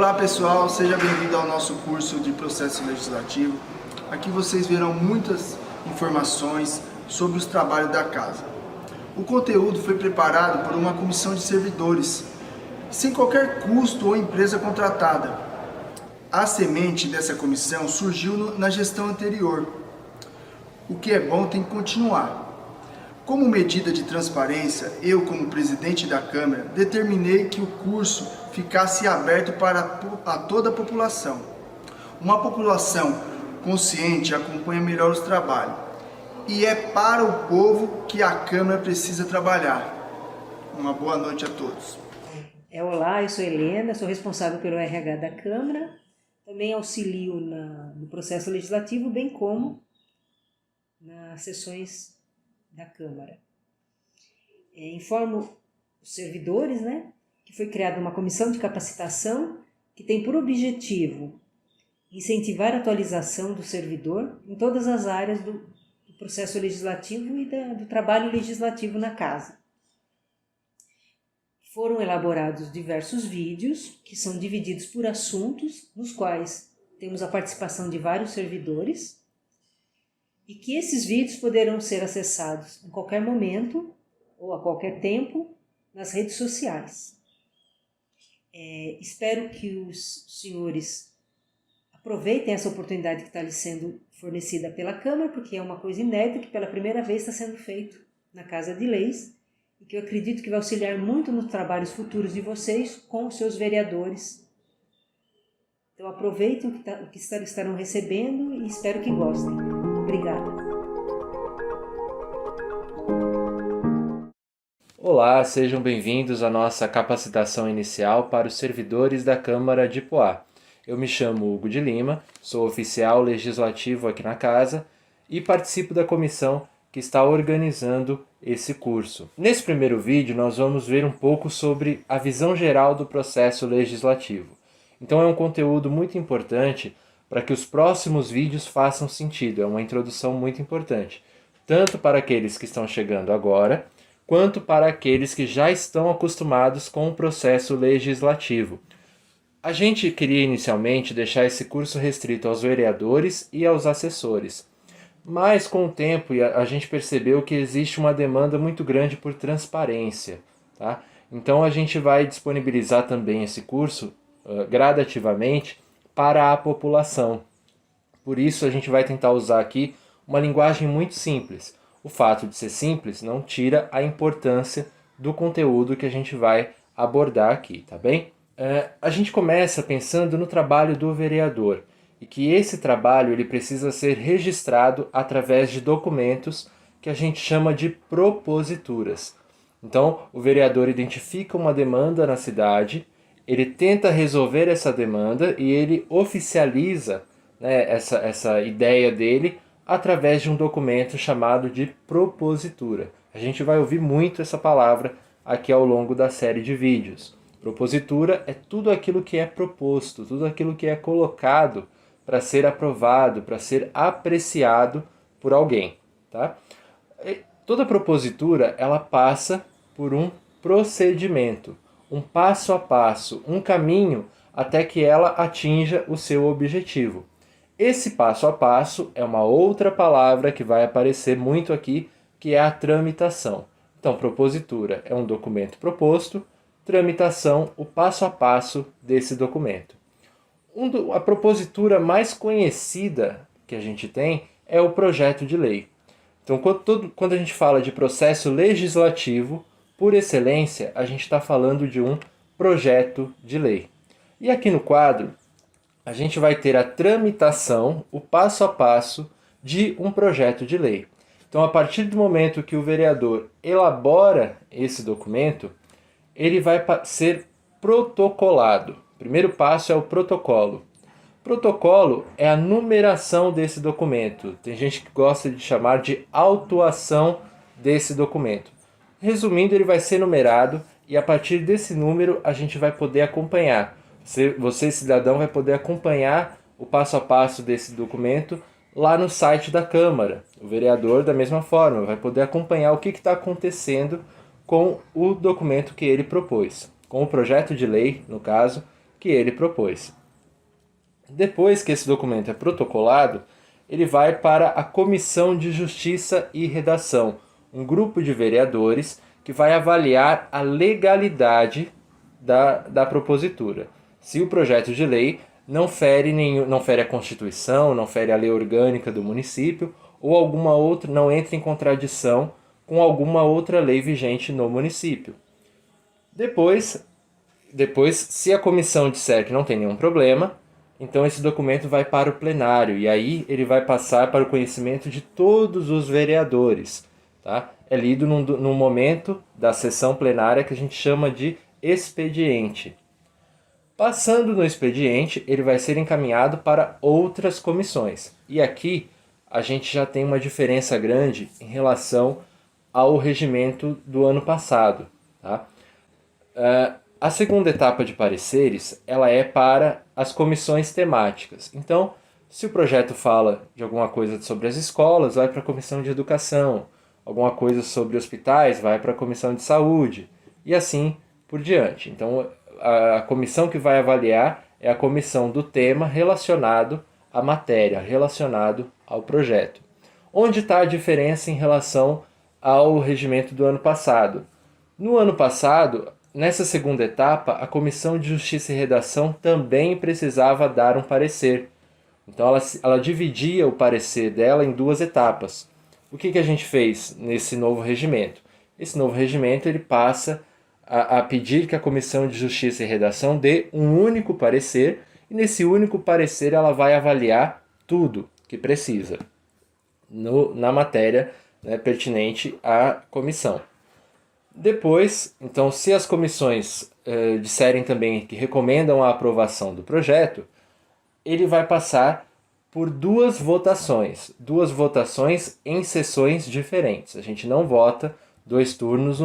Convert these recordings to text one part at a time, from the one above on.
Olá pessoal, seja bem-vindo ao nosso curso de processo legislativo. Aqui vocês verão muitas informações sobre os trabalhos da casa. O conteúdo foi preparado por uma comissão de servidores, sem qualquer custo ou empresa contratada. A semente dessa comissão surgiu na gestão anterior. O que é bom tem que continuar. Como medida de transparência, eu, como presidente da Câmara, determinei que o curso ficasse aberto para toda a população. Uma população consciente acompanha melhor os trabalhos. E é para o povo que a Câmara precisa trabalhar. Uma boa noite a todos. Olá, eu sou Helena, sou responsável pelo RH da Câmara. Também auxilio no processo legislativo, bem como nas sessões da Câmara. Informo os servidores, que foi criada uma comissão de capacitação que tem por objetivo incentivar a atualização do servidor em todas as áreas do processo legislativo e do trabalho legislativo na casa. Foram elaborados diversos vídeos que são divididos por assuntos, nos quais temos a participação de vários servidores, e que esses vídeos poderão ser acessados em qualquer momento ou a qualquer tempo nas redes sociais. Espero que os senhores aproveitem essa oportunidade que está lhes sendo fornecida pela Câmara, porque é uma coisa inédita que pela primeira vez está sendo feito na Casa de Leis e que eu acredito que vai auxiliar muito nos trabalhos futuros de vocês com os seus vereadores. Então aproveitem o que estarão recebendo e espero que gostem. Obrigada. Olá, sejam bem-vindos à nossa capacitação inicial para os servidores da Câmara de Poá. Eu me chamo Hugo de Lima, sou oficial legislativo aqui na casa e participo da comissão que está organizando esse curso. Nesse primeiro vídeo nós vamos ver um pouco sobre a visão geral do processo legislativo. Então é um conteúdo muito importante para que os próximos vídeos façam sentido. É uma introdução muito importante, tanto para aqueles que estão chegando agora, quanto para aqueles que já estão acostumados com o processo legislativo. A gente queria inicialmente deixar esse curso restrito aos vereadores e aos assessores, mas com o tempo a gente percebeu que existe uma demanda muito grande por transparência, tá? Então a gente vai disponibilizar também esse curso gradativamente para a população. Por isso a gente vai tentar usar aqui uma linguagem muito simples. O fato de ser simples não tira a importância do conteúdo que a gente vai abordar aqui, tá bem? A gente começa pensando no trabalho do vereador e que esse trabalho ele precisa ser registrado através de documentos que a gente chama de proposituras. Então o vereador identifica uma demanda na cidade, ele tenta resolver essa demanda e ele oficializa, essa ideia dele através de um documento chamado de propositura. A gente vai ouvir muito essa palavra aqui ao longo da série de vídeos. Propositura é tudo aquilo que é proposto, tudo aquilo que é colocado para ser aprovado, para ser apreciado por alguém. Tá? Toda propositura ela passa por um procedimento, um passo a passo, um caminho até que ela atinja o seu objetivo. Esse passo a passo é uma outra palavra que vai aparecer muito aqui, que é a tramitação. Então, propositura é um documento proposto, tramitação, o passo a passo desse documento. A propositura mais conhecida que a gente tem é o projeto de lei. Então, quando a gente fala de processo legislativo, por excelência, a gente está falando de um projeto de lei. E aqui no quadro, a gente vai ter a tramitação, o passo a passo de um projeto de lei. Então, a partir do momento que o vereador elabora esse documento, ele vai ser protocolado. O primeiro passo é o protocolo. Protocolo é a numeração desse documento. Tem gente que gosta de chamar de autuação desse documento. Resumindo, ele vai ser numerado e a partir desse número a gente vai poder acompanhar. Você, cidadão, vai poder acompanhar o passo a passo desse documento lá no site da Câmara. O vereador, da mesma forma, vai poder acompanhar o que está acontecendo com o documento que ele propôs. Com o projeto de lei, no caso, que ele propôs. Depois que esse documento é protocolado, ele vai para a Comissão de Justiça e Redação, um grupo de vereadores que vai avaliar a legalidade da propositura. Se o projeto de lei não fere a Constituição, não fere a lei orgânica do município, ou alguma outra, não entra em contradição com alguma outra lei vigente no município. Depois, se a comissão disser que não tem nenhum problema, então esse documento vai para o plenário e aí ele vai passar para o conhecimento de todos os vereadores. Tá? É lido num momento da sessão plenária que a gente chama de expediente. Passando no expediente, ele vai ser encaminhado para outras comissões. E aqui a gente já tem uma diferença grande em relação ao regimento do ano passado. Tá? A segunda etapa de pareceres, ela é para as comissões temáticas. Então, se o projeto fala de alguma coisa sobre as escolas, vai para a comissão de educação. Alguma coisa sobre hospitais, vai para a comissão de saúde. E assim por diante. Então, a comissão que vai avaliar é a comissão do tema relacionado à matéria, relacionado ao projeto. Onde está a diferença em relação ao regimento do ano passado? No ano passado, nessa segunda etapa, a Comissão de Justiça e Redação também precisava dar um parecer. Então ela dividia o parecer dela em duas etapas. O que a gente fez nesse novo regimento? Esse novo regimento ele passa a pedir que a Comissão de Justiça e Redação dê um único parecer, e nesse único parecer ela vai avaliar tudo que precisa na matéria, né, pertinente à comissão. Depois, então, se as comissões disserem também que recomendam a aprovação do projeto, ele vai passar por duas votações em sessões diferentes. A gente não vota 2 turnos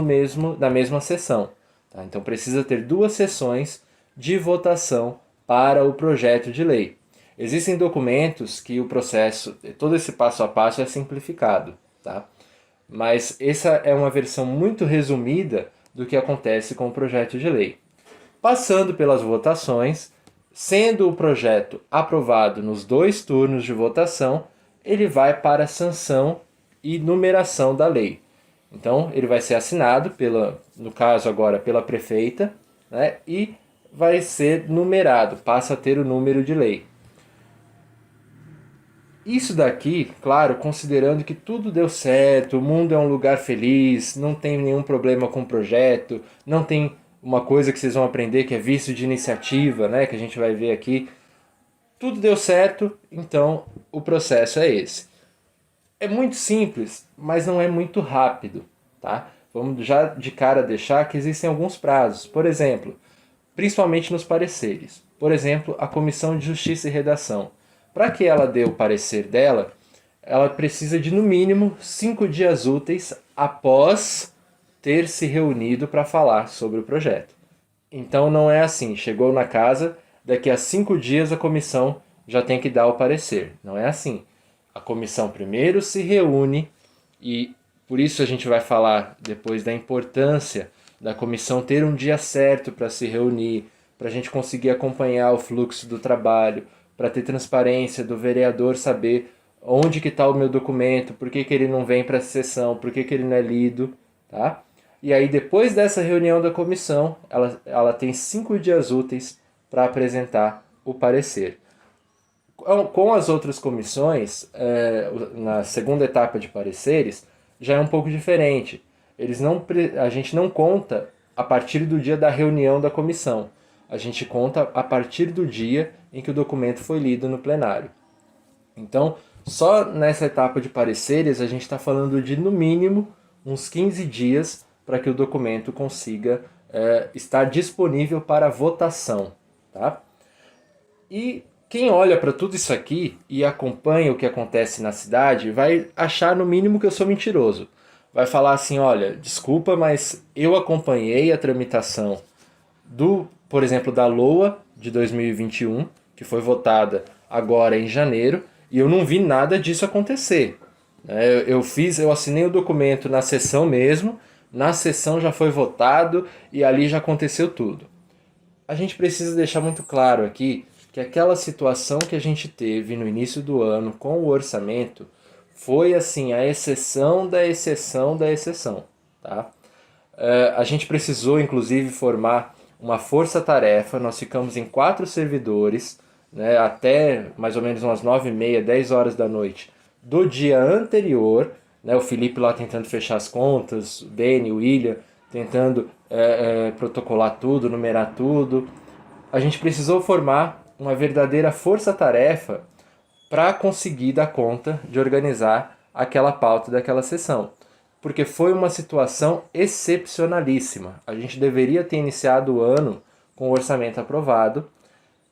na mesma sessão. Tá? Então precisa ter 2 sessões de votação para o projeto de lei. Existem documentos que o processo, todo esse passo a passo é simplificado. Tá? Mas essa é uma versão muito resumida do que acontece com o projeto de lei. Passando pelas votações, sendo o projeto aprovado nos 2 turnos de votação, ele vai para a sanção e numeração da lei. Então, ele vai ser assinado, no caso agora, pela prefeita, né, e vai ser numerado, passa a ter o número de lei. Isso daqui, claro, considerando que tudo deu certo, o mundo é um lugar feliz, não tem nenhum problema com o projeto, não tem uma coisa que vocês vão aprender que é vício de iniciativa, né, que a gente vai ver aqui. Tudo deu certo, então o processo é esse. É muito simples, mas não é muito rápido. Tá? Vamos já de cara deixar que existem alguns prazos. Por exemplo, principalmente nos pareceres. Por exemplo, a Comissão de Justiça e Redação. Para que ela dê o parecer dela, ela precisa de no mínimo 5 dias úteis após ter se reunido para falar sobre o projeto. Então não é assim, chegou na casa, daqui a 5 dias a comissão já tem que dar o parecer. Não é assim. A comissão primeiro se reúne e por isso a gente vai falar depois da importância da comissão ter um dia certo para se reunir, para a gente conseguir acompanhar o fluxo do trabalho, para ter transparência do vereador saber onde que está o meu documento, por que ele não vem para a sessão, por que ele não é lido. Tá? E aí depois dessa reunião da comissão, ela tem 5 dias úteis para apresentar o parecer. Com as outras comissões, na segunda etapa de pareceres, já é um pouco diferente. A gente não conta a partir do dia da reunião da comissão. A gente conta a partir do dia em que o documento foi lido no plenário. Então, só nessa etapa de pareceres, a gente está falando de, no mínimo, uns 15 dias para que o documento consiga estar disponível para votação. Tá? E quem olha para tudo isso aqui e acompanha o que acontece na cidade vai achar no mínimo que eu sou mentiroso. Vai falar assim, olha, desculpa, mas eu acompanhei a tramitação por exemplo, da LOA de 2021, que foi votada agora em janeiro, e eu não vi nada disso acontecer. Eu assinei o documento na sessão mesmo, na sessão já foi votado e ali já aconteceu tudo. a gente precisa deixar muito claro aqui que aquela situação que a gente teve no início do ano com o orçamento foi assim a exceção da exceção da exceção, tá? A gente precisou inclusive formar uma força-tarefa, nós ficamos em 4 servidores, né, até mais ou menos umas 9h30, 10 horas da noite do dia anterior, né, o Felipe lá tentando fechar as contas, o Dani, o William tentando protocolar tudo, numerar tudo. A gente precisou formar uma verdadeira força-tarefa para conseguir dar conta de organizar aquela pauta daquela sessão. Porque foi uma situação excepcionalíssima. A gente deveria ter iniciado o ano com o orçamento aprovado,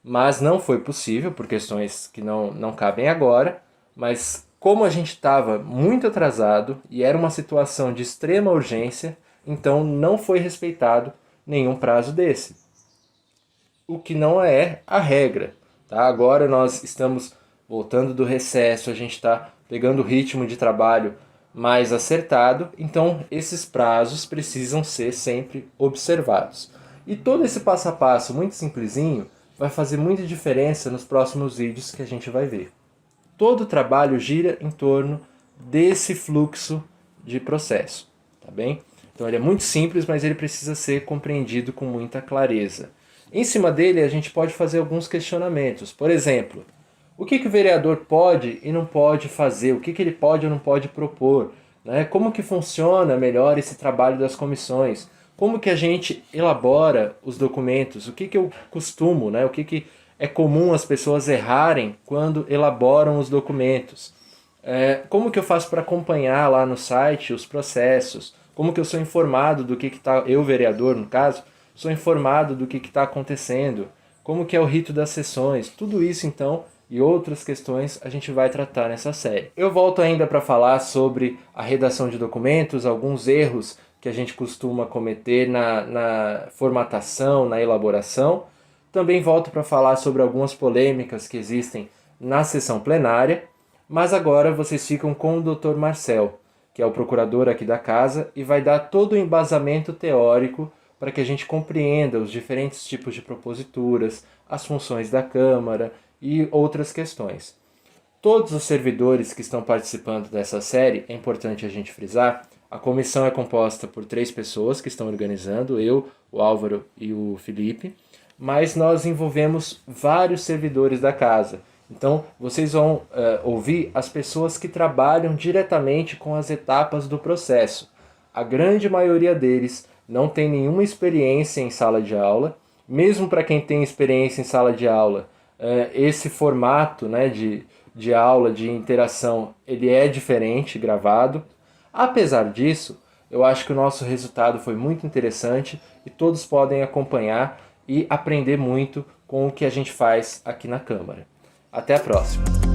mas não foi possível por questões que não cabem agora. Mas como a gente estava muito atrasado e era uma situação de extrema urgência, então não foi respeitado nenhum prazo desse. O que não é a regra. Tá? Agora nós estamos voltando do recesso, a gente está pegando o ritmo de trabalho mais acertado, então esses prazos precisam ser sempre observados. E todo esse passo a passo muito simplesinho vai fazer muita diferença nos próximos vídeos que a gente vai ver. Todo o trabalho gira em torno desse fluxo de processo, tá bem? Então ele é muito simples, mas ele precisa ser compreendido com muita clareza. Em cima dele a gente pode fazer alguns questionamentos. Por exemplo, o que o vereador pode e não pode fazer? O que ele pode ou não pode propor? Né? Como que funciona melhor esse trabalho das comissões? Como que a gente elabora os documentos? O que eu costumo, né? O que é comum as pessoas errarem quando elaboram os documentos? Como que eu faço para acompanhar lá no site os processos? Como que eu sou informado do que está... Eu, vereador, no caso, sou informado do que está acontecendo? Como que é o rito das sessões? Tudo isso, então, e outras questões a gente vai tratar nessa série. Eu volto ainda para falar sobre a redação de documentos, alguns erros que a gente costuma cometer na formatação, na elaboração. Também volto para falar sobre algumas polêmicas que existem na sessão plenária, mas agora vocês ficam com o Dr. Marcel, que é o procurador aqui da casa, e vai dar todo o embasamento teórico para que a gente compreenda os diferentes tipos de proposituras, as funções da Câmara e outras questões. Todos os servidores que estão participando dessa série, é importante a gente frisar, a comissão é composta por 3 pessoas que estão organizando, eu, o Álvaro e o Felipe, mas nós envolvemos vários servidores da casa. Então, vocês vão ouvir as pessoas que trabalham diretamente com as etapas do processo. A grande maioria deles não tem nenhuma experiência em sala de aula. Mesmo para quem tem experiência em sala de aula, esse formato, né, de aula, de interação, ele é diferente, gravado. Apesar disso, eu acho que o nosso resultado foi muito interessante e todos podem acompanhar e aprender muito com o que a gente faz aqui na Câmara. Até a próxima!